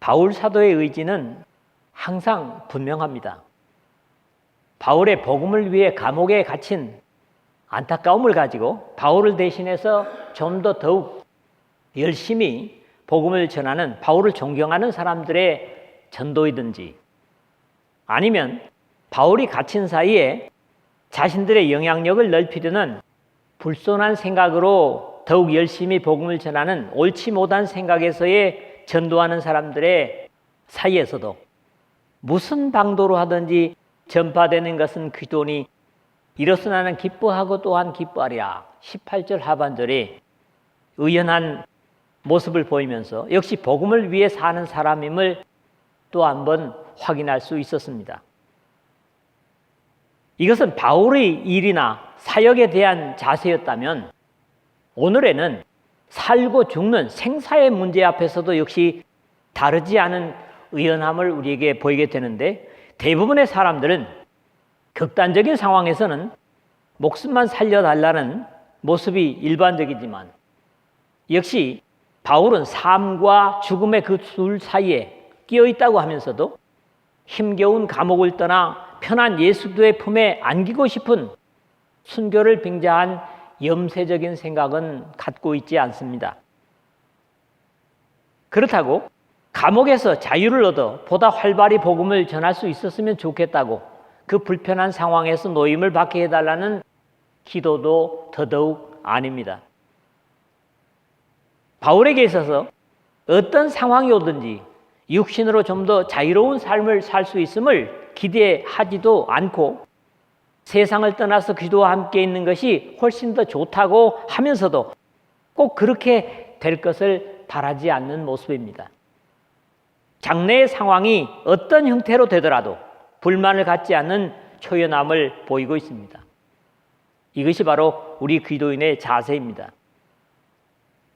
바울 사도의 의지는 항상 분명합니다. 바울의 복음을 위해 감옥에 갇힌 안타까움을 가지고 바울을 대신해서 좀 더 더욱 열심히 복음을 전하는, 바울을 존경하는 사람들의 전도이든지, 아니면 바울이 갇힌 사이에 자신들의 영향력을 넓히려는 불손한 생각으로 더욱 열심히 복음을 전하는 옳지 못한 생각에서의 전도하는 사람들의 사이에서도 무슨 방도로 하든지 전파되는 것은 그리스도니 이로써 나는 기뻐하고 또한 기뻐하리라. 18절 하반절에 의연한 모습을 보이면서 역시 복음을 위해 사는 사람임을 또 한 번 확인할 수 있었습니다. 이것은 바울의 일이나 사역에 대한 자세였다면 오늘에는 살고 죽는 생사의 문제 앞에서도 역시 다르지 않은 의연함을 우리에게 보이게 되는데, 대부분의 사람들은 극단적인 상황에서는 목숨만 살려달라는 모습이 일반적이지만 역시 바울은 삶과 죽음의 그 둘 사이에 끼어 있다고 하면서도 힘겨운 감옥을 떠나 편한 예수도의 품에 안기고 싶은 순교를 빙자한 염세적인 생각은 갖고 있지 않습니다. 그렇다고 감옥에서 자유를 얻어 보다 활발히 복음을 전할 수 있었으면 좋겠다고 그 불편한 상황에서 노임을 받게 해달라는 기도도 더더욱 아닙니다. 바울에게 있어서 어떤 상황이 오든지 육신으로 좀 더 자유로운 삶을 살 수 있음을 기대하지도 않고 세상을 떠나서 그리스도와 함께 있는 것이 훨씬 더 좋다고 하면서도 꼭 그렇게 될 것을 바라지 않는 모습입니다. 장래의 상황이 어떤 형태로 되더라도 불만을 갖지 않는 초연함을 보이고 있습니다. 이것이 바로 우리 그리스도인의 자세입니다.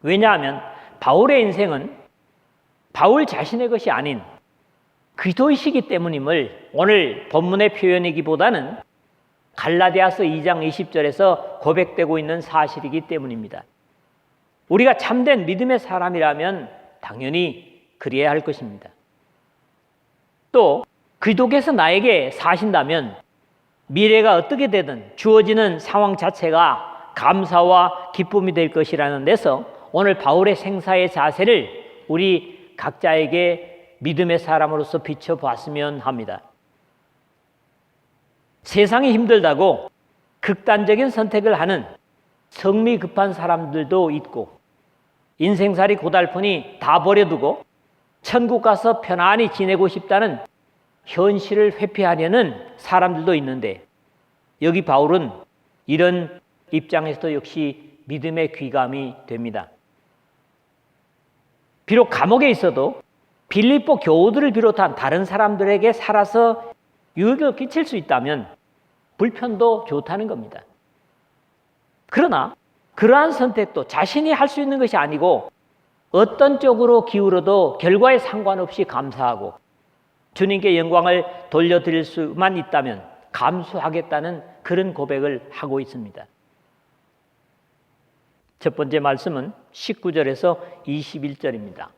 왜냐하면 바울의 인생은 바울 자신의 것이 아닌 그리스도이시기 때문임을 오늘 본문의 표현이기보다는 갈라디아서 2장 20절에서 고백되고 있는 사실이기 때문입니다. 우리가 참된 믿음의 사람이라면 당연히 그리해야 할 것입니다. 또 그리스도께서 나에게 사신다면 미래가 어떻게 되든 주어지는 상황 자체가 감사와 기쁨이 될 것이라는 데서 오늘 바울의 생사의 자세를 우리 각자에게 믿음의 사람으로서 비춰봤으면 합니다. 세상이 힘들다고 극단적인 선택을 하는 성미 급한 사람들도 있고, 인생살이 고달프니 다 버려두고 천국 가서 편안히 지내고 싶다는 현실을 회피하려는 사람들도 있는데, 여기 바울은 이런 입장에서도 역시 믿음의 귀감이 됩니다. 비록 감옥에 있어도 빌립보 교우들을 비롯한 다른 사람들에게 살아서 유익을 끼칠 수 있다면 불편도 좋다는 겁니다. 그러나 그러한 선택도 자신이 할 수 있는 것이 아니고 어떤 쪽으로 기울어도 결과에 상관없이 감사하고 주님께 영광을 돌려드릴 수만 있다면 감수하겠다는 그런 고백을 하고 있습니다. 첫 번째 말씀은 19절에서 21절입니다.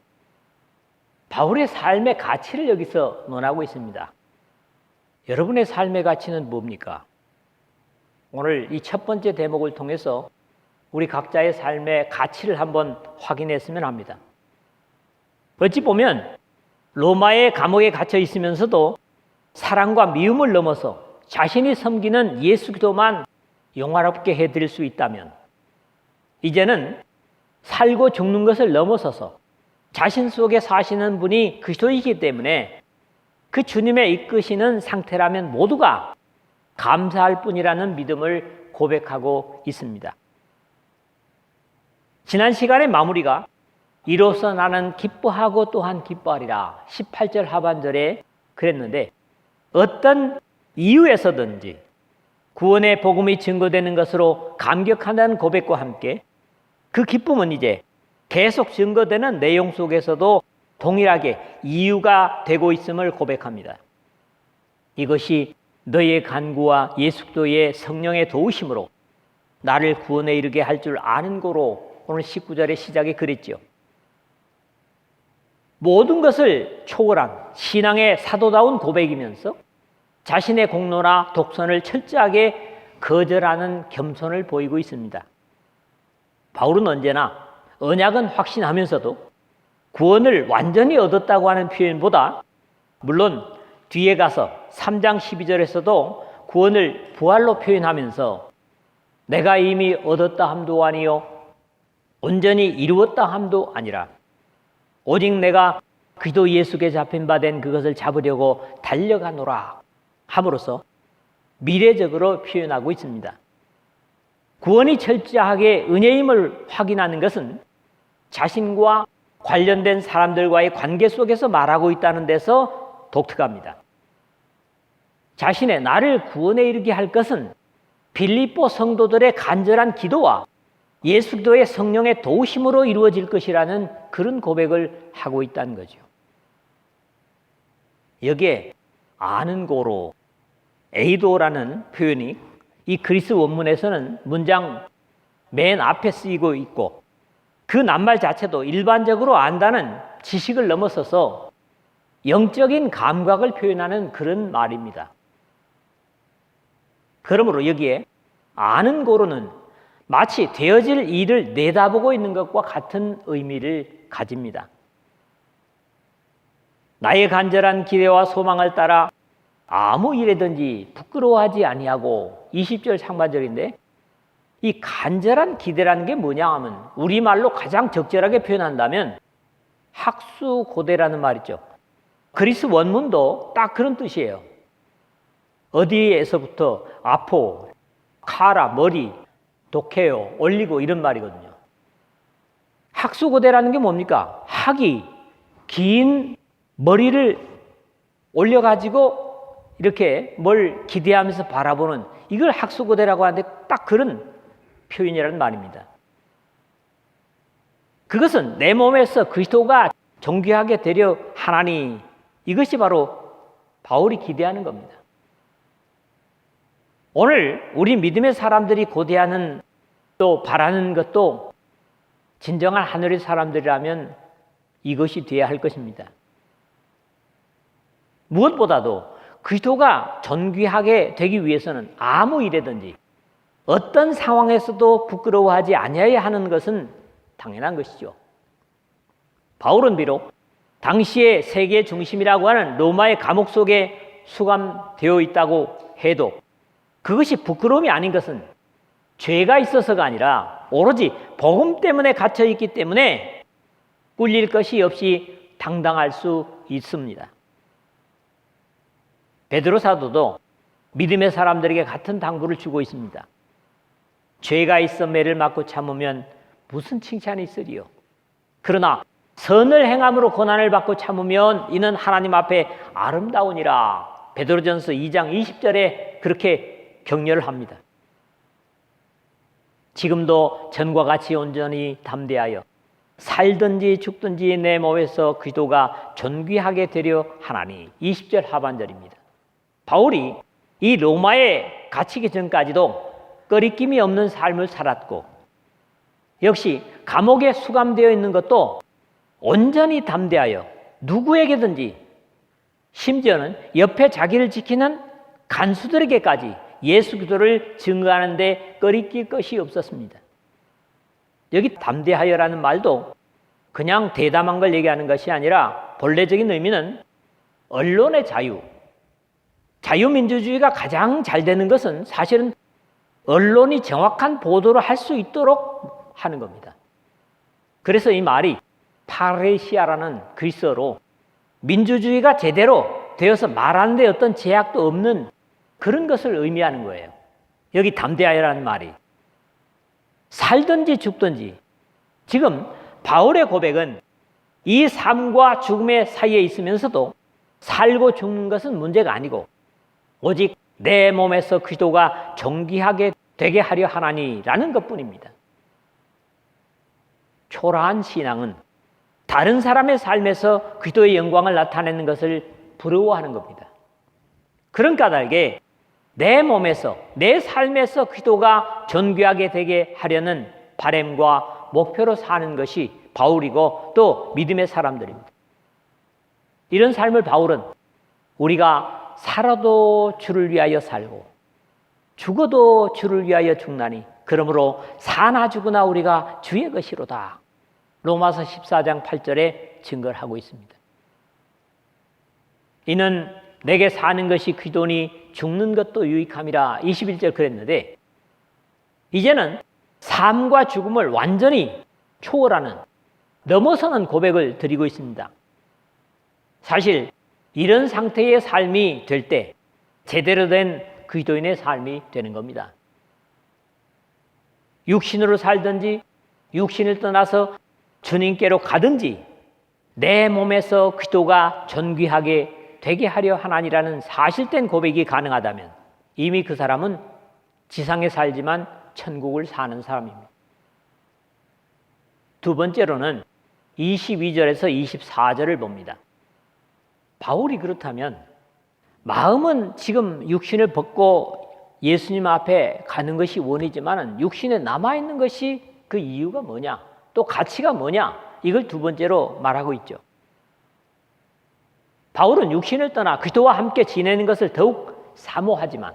바울의 삶의 가치를 여기서 논하고 있습니다. 여러분의 삶의 가치는 뭡니까? 오늘 이 첫 번째 대목을 통해서 우리 각자의 삶의 가치를 한번 확인했으면 합니다. 어찌 보면 로마의 감옥에 갇혀 있으면서도 사랑과 미움을 넘어서 자신이 섬기는 예수 그리스도만 영화롭게 해드릴 수 있다면 이제는 살고 죽는 것을 넘어서서 자신 속에 사시는 분이 그리스도이기 때문에 그 주님의 이끄시는 상태라면 모두가 감사할 뿐이라는 믿음을 고백하고 있습니다. 지난 시간의 마무리가 이로써 나는 기뻐하고 또한 기뻐하리라 18절 하반절에 그랬는데, 어떤 이유에서든지 구원의 복음이 증거되는 것으로 감격한다는 고백과 함께 그 기쁨은 이제 계속 증거되는 내용 속에서도 동일하게 이유가 되고 있음을 고백합니다. 이것이 너의 간구와 예수 그리스도의 성령의 도우심으로 나를 구원에 이르게 할 줄 아는 거로 오늘 19절의 시작에 그랬죠. 모든 것을 초월한 신앙의 사도다운 고백이면서 자신의 공로나 독선을 철저하게 거절하는 겸손을 보이고 있습니다. 바울은 언제나 언약은 확신하면서도 구원을 완전히 얻었다고 하는 표현보다, 물론 뒤에 가서 3장 12절에서도 구원을 부활로 표현하면서 내가 이미 얻었다 함도 아니요 온전히 이루었다 함도 아니라 오직 내가 그리스도 예수께 잡힌 바 된 그것을 잡으려고 달려가노라 함으로써 미래적으로 표현하고 있습니다. 구원이 철저하게 은혜임을 확인하는 것은 자신과 관련된 사람들과의 관계 속에서 말하고 있다는 데서 독특합니다. 자신의 나를 구원에 이르게 할 것은 빌립보 성도들의 간절한 기도와 예수 그리스도의 성령의 도우심으로 이루어질 것이라는 그런 고백을 하고 있다는 거죠. 여기에 아는 고로, 에이도라는 표현이 이 그리스 원문에서는 문장 맨 앞에 쓰이고 있고, 그 낱말 자체도 일반적으로 안다는 지식을 넘어서서 영적인 감각을 표현하는 그런 말입니다. 그러므로 여기에 아는 고로는 마치 되어질 일을 내다보고 있는 것과 같은 의미를 가집니다. 나의 간절한 기대와 소망을 따라 아무 일에든지 부끄러워하지 아니하고, 20절 상반절인데, 이 간절한 기대라는 게 뭐냐 하면 우리말로 가장 적절하게 표현한다면 학수고대라는 말 있죠. 그리스 원문도 딱 그런 뜻이에요. 어디에서부터 아포, 카라, 머리, 독해요, 올리고 이런 말이거든요. 학수고대라는 게 뭡니까? 학이 긴 머리를 올려가지고 이렇게 뭘 기대하면서 바라보는, 이걸 학수고대라고 하는데 딱 그런 표현이라는 말입니다. 그것은 내 몸에서 그리스도가 존귀하게 되려 하나니, 이것이 바로 바울이 기대하는 겁니다. 오늘 우리 믿음의 사람들이 고대하는 또 바라는 것도 진정한 하늘의 사람들이라면 이것이 되어야 할 것입니다. 무엇보다도 그리스도가 존귀하게 되기 위해서는 아무 일에든지 어떤 상황에서도 부끄러워하지 아니해야 하는 것은 당연한 것이죠. 바울은 비록 당시의 세계 중심이라고 하는 로마의 감옥 속에 수감되어 있다고 해도 그것이 부끄러움이 아닌 것은 죄가 있어서가 아니라 오로지 복음 때문에 갇혀 있기 때문에 꿀릴 것이 없이 당당할 수 있습니다. 베드로 사도도 믿음의 사람들에게 같은 당부를 주고 있습니다. 죄가 있어 매를 맞고 참으면 무슨 칭찬이 있으리요. 그러나 선을 행함으로 고난을 받고 참으면 이는 하나님 앞에 아름다우니라. 베드로전서 2장 20절에 그렇게 격려를 합니다. 지금도 전과 같이 온전히 담대하여 살든지 죽든지 내 몸에서 그리스도가 존귀하게 되려 하나니. 20절 하반절입니다. 바울이 이 로마에 갇히기 전까지도 꺼리낌이 없는 삶을 살았고, 역시 감옥에 수감되어 있는 것도 온전히 담대하여 누구에게든지, 심지어는 옆에 자기를 지키는 간수들에게까지 예수 그리스도를 증거하는 데 꺼리낄 것이 없었습니다. 여기 담대하여라는 말도 그냥 대담한 걸 얘기하는 것이 아니라 본래적인 의미는 언론의 자유, 자유민주주의가 가장 잘 되는 것은 사실은 언론이 정확한 보도를 할 수 있도록 하는 겁니다. 그래서 이 말이 파레시아라는 그리스어로 민주주의가 제대로 되어서 말하는 데 어떤 제약도 없는 그런 것을 의미하는 거예요. 여기 담대하여라는 말이 살든지 죽든지, 지금 바울의 고백은 이 삶과 죽음의 사이에 있으면서도 살고 죽는 것은 문제가 아니고 오직 내 몸에서 그리스도가 존귀하게 되게 하려 하나니라는 것뿐입니다. 초라한 신앙은 다른 사람의 삶에서 그리스도의 영광을 나타내는 것을 부러워하는 겁니다. 그런 까닭에 내 몸에서, 내 삶에서 그리스도가 존귀하게 되게 하려는 바람과 목표로 사는 것이 바울이고 또 믿음의 사람들입니다. 이런 삶을 바울은 우리가 살아도 주를 위하여 살고 죽어도 주를 위하여 죽나니 그러므로 사나 죽으나 우리가 주의 것이로다. 로마서 14장 8절에 증거를 하고 있습니다. 이는 내게 사는 것이 귀도니 죽는 것도 유익함이라 21절 그랬는데 이제는 삶과 죽음을 완전히 초월하는 넘어서는 고백을 드리고 있습니다. 사실 이런 상태의 삶이 될 때 제대로 된 그리스도인의 삶이 되는 겁니다. 육신으로 살든지 육신을 떠나서 주님께로 가든지 내 몸에서 그리스도가 존귀하게 되게 하려 하나니라는 사실된 고백이 가능하다면 이미 그 사람은 지상에 살지만 천국을 사는 사람입니다. 두 번째로는 22절에서 24절을 봅니다. 바울이 그렇다면 마음은 지금 육신을 벗고 예수님 앞에 가는 것이 원이지만 육신에 남아있는 것이 그 이유가 뭐냐, 또 가치가 뭐냐, 이걸 두 번째로 말하고 있죠. 바울은 육신을 떠나 그리스도와 함께 지내는 것을 더욱 사모하지만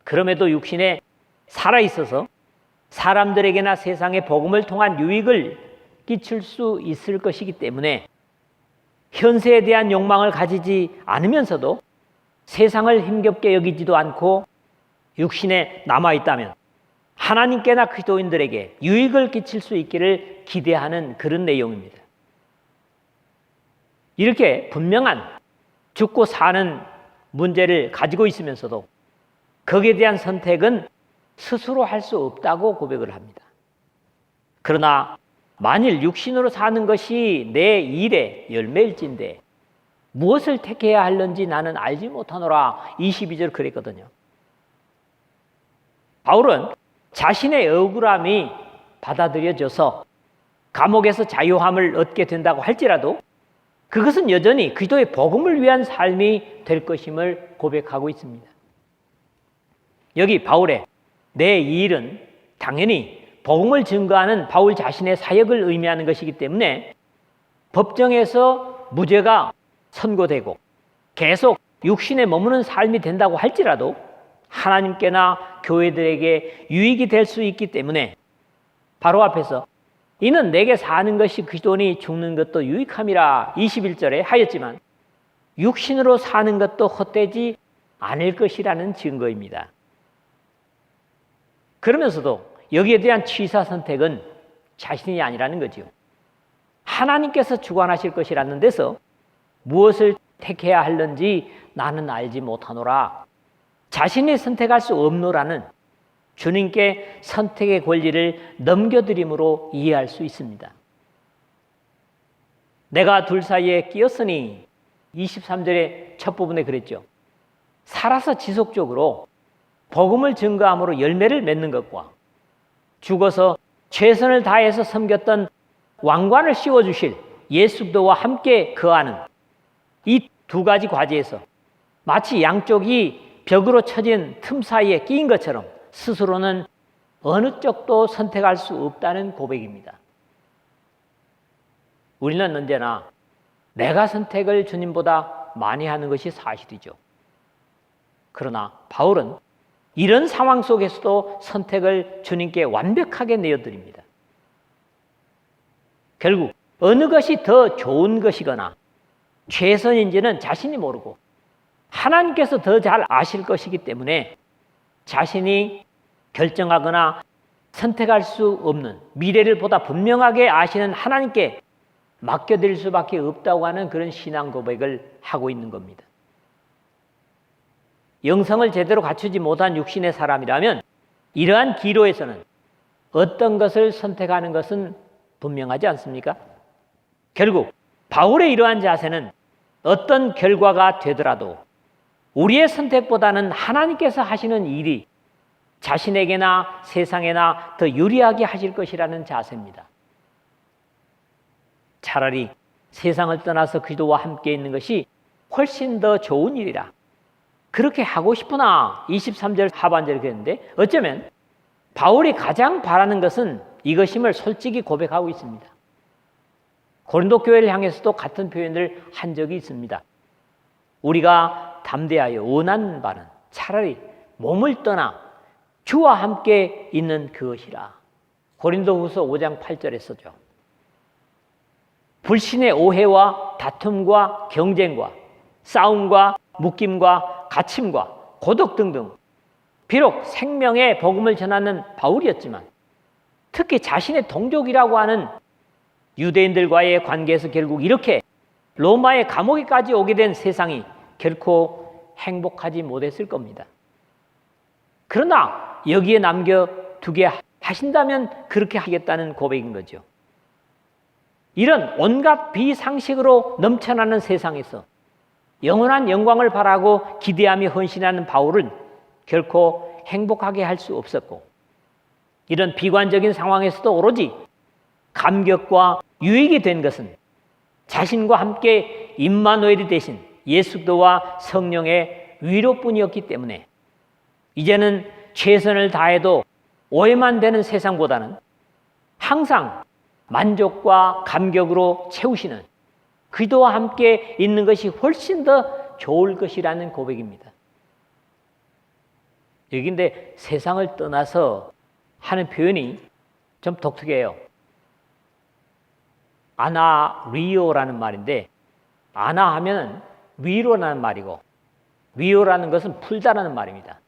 그럼에도 육신에 살아있어서 사람들에게나 세상의 복음을 통한 유익을 끼칠 수 있을 것이기 때문에 현세에 대한 욕망을 가지지 않으면서도 세상을 힘겹게 여기지도 않고 육신에 남아있다면 하나님께나 그리스도인들에게 유익을 끼칠 수 있기를 기대하는 그런 내용입니다. 이렇게 분명한 죽고 사는 문제를 가지고 있으면서도 거기에 대한 선택은 스스로 할 수 없다고 고백을 합니다. 그러나 만일 육신으로 사는 것이 내 일의 열매일진데 무엇을 택해야 할는지 나는 알지 못하노라 22절 그랬거든요. 바울은 자신의 억울함이 받아들여져서 감옥에서 자유함을 얻게 된다고 할지라도 그것은 여전히 그리스도의 복음을 위한 삶이 될 것임을 고백하고 있습니다. 여기 바울의 내 일은 당연히 복음을 증거하는 바울 자신의 사역을 의미하는 것이기 때문에 법정에서 무죄가 선고되고 계속 육신에 머무는 삶이 된다고 할지라도 하나님께나 교회들에게 유익이 될 수 있기 때문에 바로 앞에서 이는 내게 사는 것이 그리스도니 죽는 것도 유익함이라 21절에 하였지만 육신으로 사는 것도 헛되지 않을 것이라는 증거입니다. 그러면서도 여기에 대한 취사 선택은 자신이 아니라는 거죠. 하나님께서 주관하실 것이라는 데서 무엇을 택해야 할는지 나는 알지 못하노라. 자신이 선택할 수 없노라는 주님께 선택의 권리를 넘겨드림으로 이해할 수 있습니다. 내가 둘 사이에 끼었으니 23절의 첫 부분에 그랬죠. 살아서 지속적으로 복음을 증거함으로 열매를 맺는 것과 죽어서 최선을 다해서 섬겼던 왕관을 씌워주실 예수 그리스도와 함께 거하는 이 두 가지 과제에서 마치 양쪽이 벽으로 쳐진 틈 사이에 끼인 것처럼 스스로는 어느 쪽도 선택할 수 없다는 고백입니다. 우리는 언제나 내가 선택을 주님보다 많이 하는 것이 사실이죠. 그러나 바울은 이런 상황 속에서도 선택을 주님께 완벽하게 내어드립니다. 결국 어느 것이 더 좋은 것이거나 최선인지는 자신이 모르고 하나님께서 더 잘 아실 것이기 때문에 자신이 결정하거나 선택할 수 없는 미래를 보다 분명하게 아시는 하나님께 맡겨드릴 수밖에 없다고 하는 그런 신앙 고백을 하고 있는 겁니다. 영성을 제대로 갖추지 못한 육신의 사람이라면 이러한 기로에서는 어떤 것을 선택하는 것은 분명하지 않습니까? 결국 바울의 이러한 자세는 어떤 결과가 되더라도 우리의 선택보다는 하나님께서 하시는 일이 자신에게나 세상에나 더 유리하게 하실 것이라는 자세입니다. 차라리 세상을 떠나서 그리스도와 함께 있는 것이 훨씬 더 좋은 일이라 그렇게 하고 싶으나 23절 하반절에 그랬는데 어쩌면 바울이 가장 바라는 것은 이것임을 솔직히 고백하고 있습니다. 고린도 교회를 향해서도 같은 표현을 한 적이 있습니다. 우리가 담대하여 원하는 바는 차라리 몸을 떠나 주와 함께 있는 그것이라. 고린도후서 5장 8절에 써죠. 불신의 오해와 다툼과 경쟁과 싸움과 묶임과 갇힘과 고독 등등, 비록 생명의 복음을 전하는 바울이었지만 특히 자신의 동족이라고 하는 유대인들과의 관계에서 결국 이렇게 로마의 감옥에까지 오게 된 세상이 결코 행복하지 못했을 겁니다. 그러나 여기에 남겨두게 하신다면 그렇게 하겠다는 고백인 거죠. 이런 온갖 비상식으로 넘쳐나는 세상에서 영원한 영광을 바라고 기대하며 헌신하는 바울은 결코 행복하게 할 수 없었고, 이런 비관적인 상황에서도 오로지 감격과 유익이 된 것은 자신과 함께 임마누엘이 되신 예수 그리스도와 성령의 위로뿐이었기 때문에 이제는 최선을 다해도 오해만 되는 세상보다는 항상 만족과 감격으로 채우시는 그리스도와 함께 있는 것이 훨씬 더 좋을 것이라는 고백입니다. 여기인데 세상을 떠나서 하는 표현이 좀 독특해요. 아나리오라는 말인데, 아나 하면 위로라는 말이고 위로라는 것은 풀다라는 말입니다.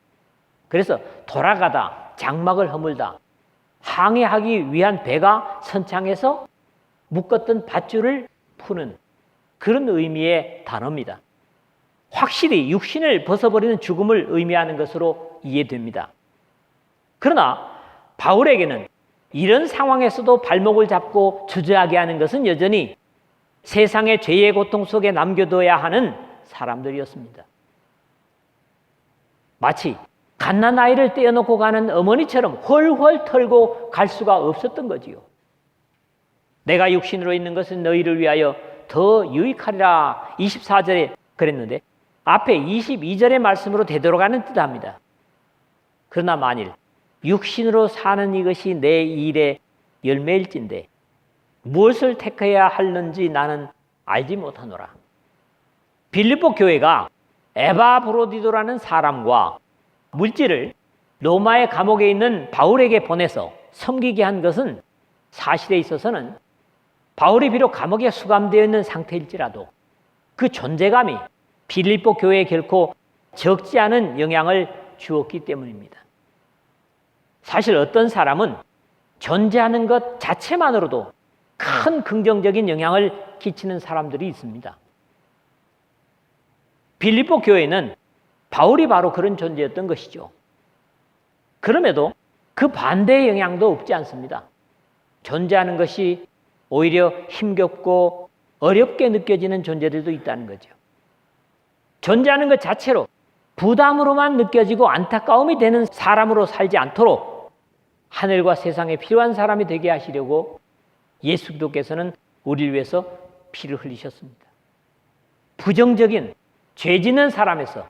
그래서 돌아가다, 장막을 허물다, 항해하기 위한 배가 선창해서 묶었던 밧줄을 푸는 그런 의미의 단어입니다. 확실히 육신을 벗어버리는 죽음을 의미하는 것으로 이해됩니다. 그러나 바울에게는 이런 상황에서도 발목을 잡고 주저하게 하는 것은 여전히 세상의 죄의 고통 속에 남겨둬야 하는 사람들이었습니다. 마치 갓난아이를 떼어놓고 가는 어머니처럼 헐헐 털고 갈 수가 없었던 거지요. 내가 육신으로 있는 것은 너희를 위하여 더 유익하리라 24절에 그랬는데 앞에 22절의 말씀으로 되돌아가는 뜻합니다. 그러나 만일 육신으로 사는 이것이 내 일의 열매일진데 무엇을 택해야 하는지 나는 알지 못하노라. 빌립보 교회가 에바브로디도라는 사람과 물질을 로마의 감옥에 있는 바울에게 보내서 섬기게 한 것은 사실에 있어서는 바울이 비록 감옥에 수감되어 있는 상태일지라도 그 존재감이 빌립보 교회에 결코 적지 않은 영향을 주었기 때문입니다. 사실 어떤 사람은 존재하는 것 자체만으로도 큰 긍정적인 영향을 끼치는 사람들이 있습니다. 빌립보 교회는 바울이 바로 그런 존재였던 것이죠. 그럼에도 그 반대의 영향도 없지 않습니다. 존재하는 것이 오히려 힘겹고 어렵게 느껴지는 존재들도 있다는 거죠. 존재하는 것 자체로 부담으로만 느껴지고 안타까움이 되는 사람으로 살지 않도록 하늘과 세상에 필요한 사람이 되게 하시려고 예수 그리스도께서는 우리를 위해서 피를 흘리셨습니다. 부정적인 죄 짓는 사람에서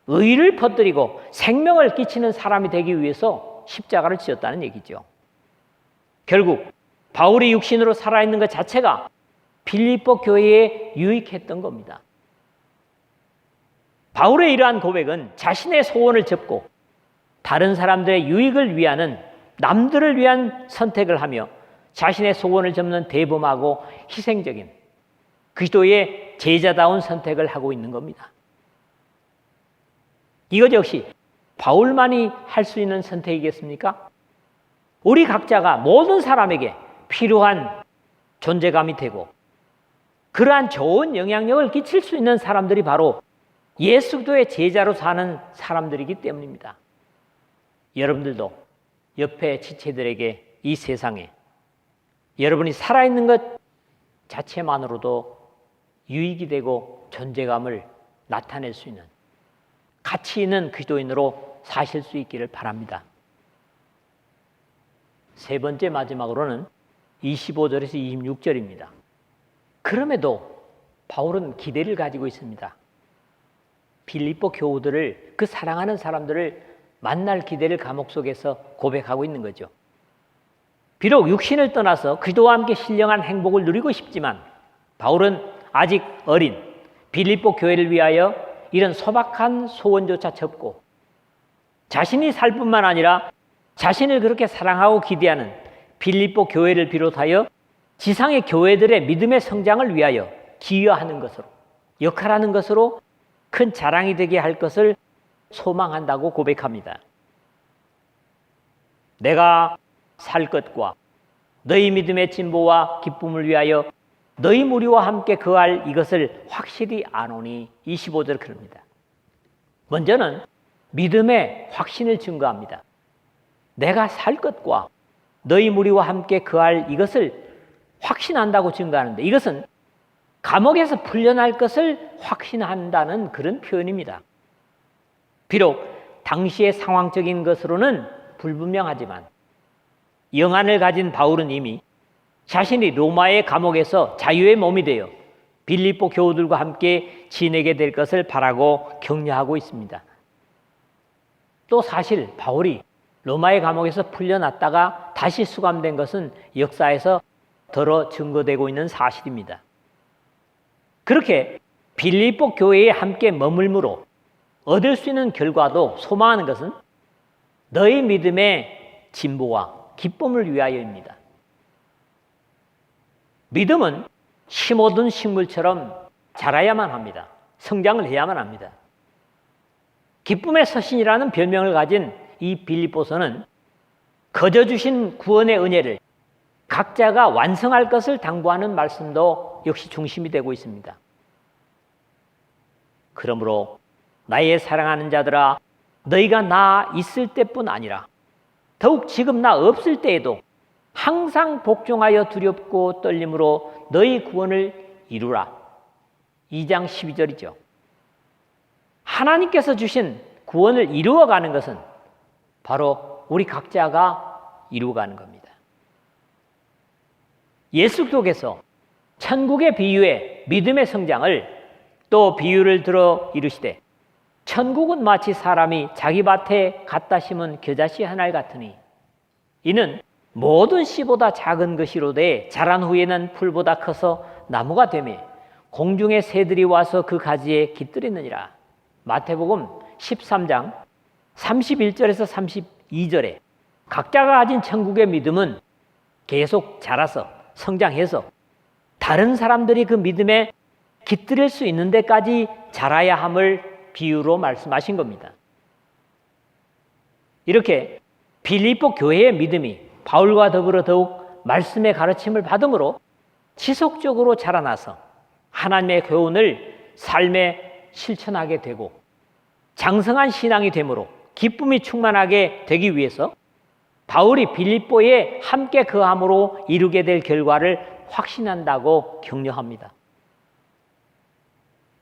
의를 퍼뜨리고 생명을 끼치는 사람이 되기 위해서 십자가를 지었다는 얘기죠. 결국 바울이 육신으로 살아있는 것 자체가 빌립보 교회에 유익했던 겁니다. 바울의 이러한 고백은 자신의 소원을 접고 다른 사람들의 유익을 위하는 남들을 위한 선택을 하며 자신의 소원을 접는 대범하고 희생적인 그리스도의 제자다운 선택을 하고 있는 겁니다. 이것 역시 바울만이 할 수 있는 선택이겠습니까? 우리 각자가 모든 사람에게 필요한 존재감이 되고 그러한 좋은 영향력을 끼칠 수 있는 사람들이 바로 예수 그리스도의 제자로 사는 사람들이기 때문입니다. 여러분들도 옆에 지체들에게 이 세상에 여러분이 살아있는 것 자체만으로도 유익이 되고 존재감을 나타낼 수 있는 가치 있는 그리스도인으로 사실 수 있기를 바랍니다. 세 번째 마지막으로는 25절에서 26절입니다. 그럼에도 바울은 기대를 가지고 있습니다. 빌립보 교우들을, 그 사랑하는 사람들을 만날 기대를 감옥 속에서 고백하고 있는 거죠. 비록 육신을 떠나서 그리스도와 함께 신령한 행복을 누리고 싶지만 바울은 아직 어린 빌립보 교회를 위하여 이런 소박한 소원조차 접고 자신이 살 뿐만 아니라 자신을 그렇게 사랑하고 기대하는 빌립보 교회를 비롯하여 지상의 교회들의 믿음의 성장을 위하여 기여하는 것으로, 역할하는 것으로 큰 자랑이 되게 할 것을 소망한다고 고백합니다. 내가 살 것과 너희 믿음의 진보와 기쁨을 위하여 너희 무리와 함께 거할 이것을 확실히 아노니. 25절 그럽니다. 먼저는 믿음의 확신을 증거합니다. 내가 살 것과 너희 무리와 함께 거할 이것을 확신한다고 증거하는데, 이것은 감옥에서 풀려날 것을 확신한다는 그런 표현입니다. 비록 당시의 상황적인 것으로는 불분명하지만 영안을 가진 바울은 이미 자신이 로마의 감옥에서 자유의 몸이 되어 빌립보 교우들과 함께 지내게 될 것을 바라고 격려하고 있습니다. 또 사실 바울이 로마의 감옥에서 풀려났다가 다시 수감된 것은 역사에서 더러 증거되고 있는 사실입니다. 그렇게 빌립보 교회에 함께 머물므로 얻을 수 있는 결과도 소망하는 것은 너희 믿음의 진보와 기쁨을 위하여입니다. 믿음은 심어둔 식물처럼 자라야만 합니다. 성장을 해야만 합니다. 기쁨의 서신이라는 별명을 가진 이 빌립보서는 거저 주신 구원의 은혜를 각자가 완성할 것을 당부하는 말씀도 역시 중심이 되고 있습니다. 그러므로 나의 사랑하는 자들아, 너희가 나 있을 때뿐 아니라 더욱 지금 나 없을 때에도 항상 복종하여 두렵고 떨림으로 너희 구원을 이루라. 2장 12절이죠. 하나님께서 주신 구원을 이루어가는 것은 바로 우리 각자가 이루어가는 겁니다. 예수께서 천국의 비유의 믿음의 성장을 또 비유를 들어 이르시되, 천국은 마치 사람이 자기 밭에 갖다 심은 겨자씨 한 알 같으니 이는 모든 씨보다 작은 것이로되 자란 후에는 풀보다 커서 나무가 되매 공중의 새들이 와서 그 가지에 깃들이느니라. 마태복음 13장 31절에서 32절에 각자가 가진 천국의 믿음은 계속 자라서 성장해서 다른 사람들이 그 믿음에 깃들일 수 있는 데까지 자라야 함을 비유로 말씀하신 겁니다. 이렇게 빌립보 교회의 믿음이 바울과 더불어 더욱 말씀의 가르침을 받음으로 지속적으로 자라나서 하나님의 교훈을 삶에 실천하게 되고 장성한 신앙이 되므로 기쁨이 충만하게 되기 위해서 바울이 빌립보에 함께 거함으로 이루게 될 결과를 확신한다고 격려합니다.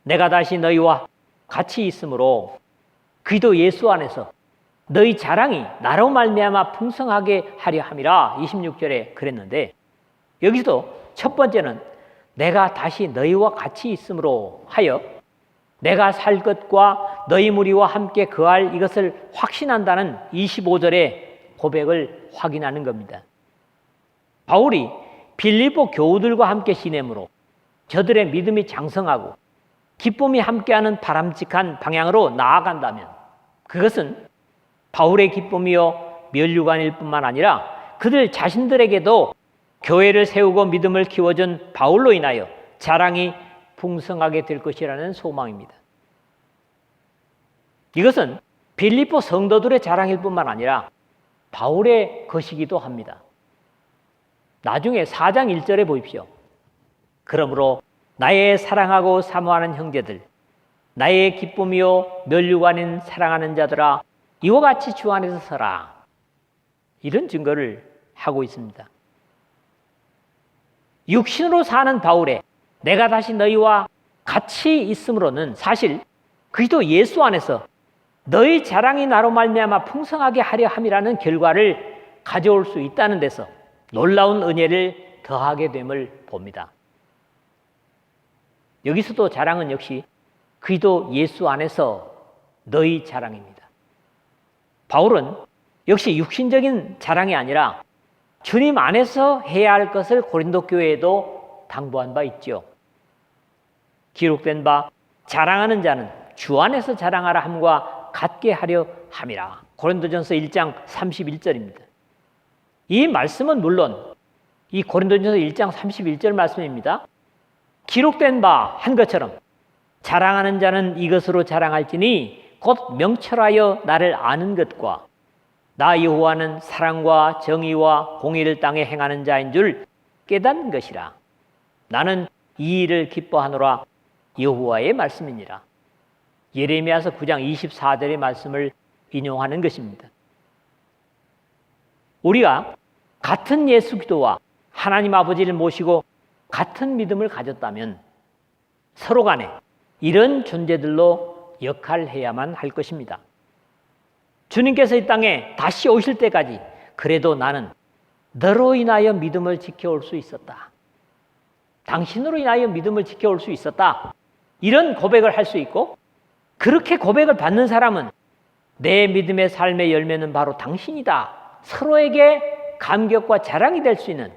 내가 다시 너희와 같이 있으므로 그리스도 예수 안에서 너희 자랑이 나로 말미암아 풍성하게 하려 함이라. 26절에 그랬는데, 여기서도 첫 번째는 내가 다시 너희와 같이 있으므로 하여 내가 살 것과 너희 무리와 함께 거할 이것을 확신한다는 25절의 고백을 확인하는 겁니다. 바울이 빌립보 교우들과 함께 지내므로 저들의 믿음이 장성하고 기쁨이 함께하는 바람직한 방향으로 나아간다면 그것은 바울의 기쁨이요 면류관일 뿐만 아니라 그들 자신들에게도 교회를 세우고 믿음을 키워준 바울로 인하여 자랑이 풍성하게 될 것이라는 소망입니다. 이것은 빌립보 성도들의 자랑일 뿐만 아니라 바울의 것이기도 합니다. 나중에 4장 1절에 보십시오. 그러므로 나의 사랑하고 사모하는 형제들, 나의 기쁨이요 면류관인 사랑하는 자들아, 이와 같이 주 안에서 서라. 이런 증거를 하고 있습니다. 육신으로 사는 바울의 내가 다시 너희와 같이 있음으로는 사실 그리스도 예수 안에서 너희 자랑이 나로 말미암아 풍성하게 하려 함이라는 결과를 가져올 수 있다는 데서 놀라운 은혜를 더하게 됨을 봅니다. 여기서도 자랑은 역시 그리스도 예수 안에서 너희 자랑입니다. 바울은 역시 육신적인 자랑이 아니라 주님 안에서 해야 할 것을 고린도 교회에도 당부한 바 있죠. 기록된 바 자랑하는 자는 주 안에서 자랑하라 함과 같게 하려 함이라. 고린도전서 1장 31절입니다. 이 말씀은 물론 이 고린도전서 1장 31절 말씀입니다. 기록된 바 한 것처럼 자랑하는 자는 이것으로 자랑할지니 곧 명철하여 나를 아는 것과 나 여호와는 사랑과 정의와 공의를 땅에 행하는 자인 줄 깨닫는 것이라. 나는 이 일을 기뻐하노라. 여호와의 말씀이니라. 예레미야서 9장 24절의 말씀을 인용하는 것입니다. 우리가 같은 예수 기도와 하나님 아버지를 모시고 같은 믿음을 가졌다면 서로 간에 이런 존재들로 역할해야만 할 것입니다. 주님께서 이 땅에 다시 오실 때까지 그래도 나는 너로 인하여 믿음을 지켜올 수 있었다. 당신으로 인하여 믿음을 지켜올 수 있었다. 이런 고백을 할 수 있고, 그렇게 고백을 받는 사람은 내 믿음의 삶의 열매는 바로 당신이다. 서로에게 감격과 자랑이 될 수 있는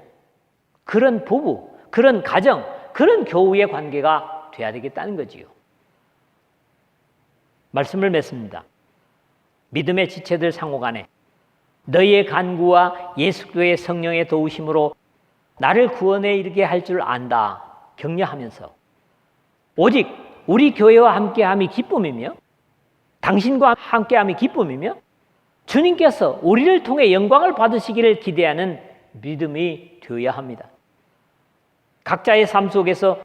그런 부부, 그런 가정, 그런 교우의 관계가 돼야 되겠다는 거지요. 말씀을 맺습니다. 믿음의 지체들 상호간에 너희의 간구와 예수교의 성령의 도우심으로 나를 구원에 이르게 할 줄 안다 격려하면서 오직 우리 교회와 함께함이 기쁨이며 당신과 함께함이 기쁨이며 주님께서 우리를 통해 영광을 받으시기를 기대하는 믿음이 되어야 합니다. 각자의 삶 속에서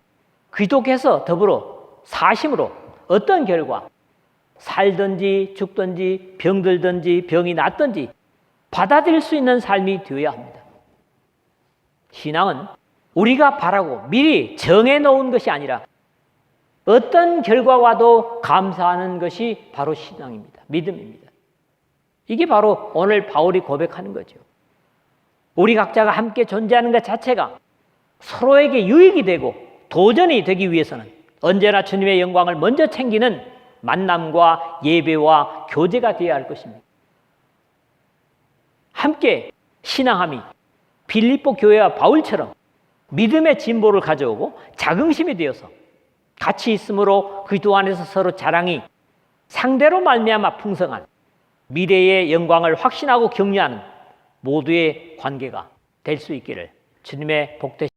기독해서 더불어 사심으로 어떤 결과 살든지 죽든지 병들든지 병이 낫든지 받아들일 수 있는 삶이 되어야 합니다. 신앙은 우리가 바라고 미리 정해놓은 것이 아니라 어떤 결과와도 감사하는 것이 바로 신앙입니다. 믿음입니다. 이게 바로 오늘 바울이 고백하는 거죠. 우리 각자가 함께 존재하는 것 자체가 서로에게 유익이 되고 도전이 되기 위해서는 언제나 주님의 영광을 먼저 챙기는 만남과 예배와 교제가 되어야 할 것입니다. 함께 신앙함이 빌립보 교회와 바울처럼 믿음의 진보를 가져오고 자긍심이 되어서 같이 있으므로 그리스도 안에서 서로 자랑이 상대로 말미암아 풍성한 미래의 영광을 확신하고 격려하는 모두의 관계가 될 수 있기를 주님의 복되신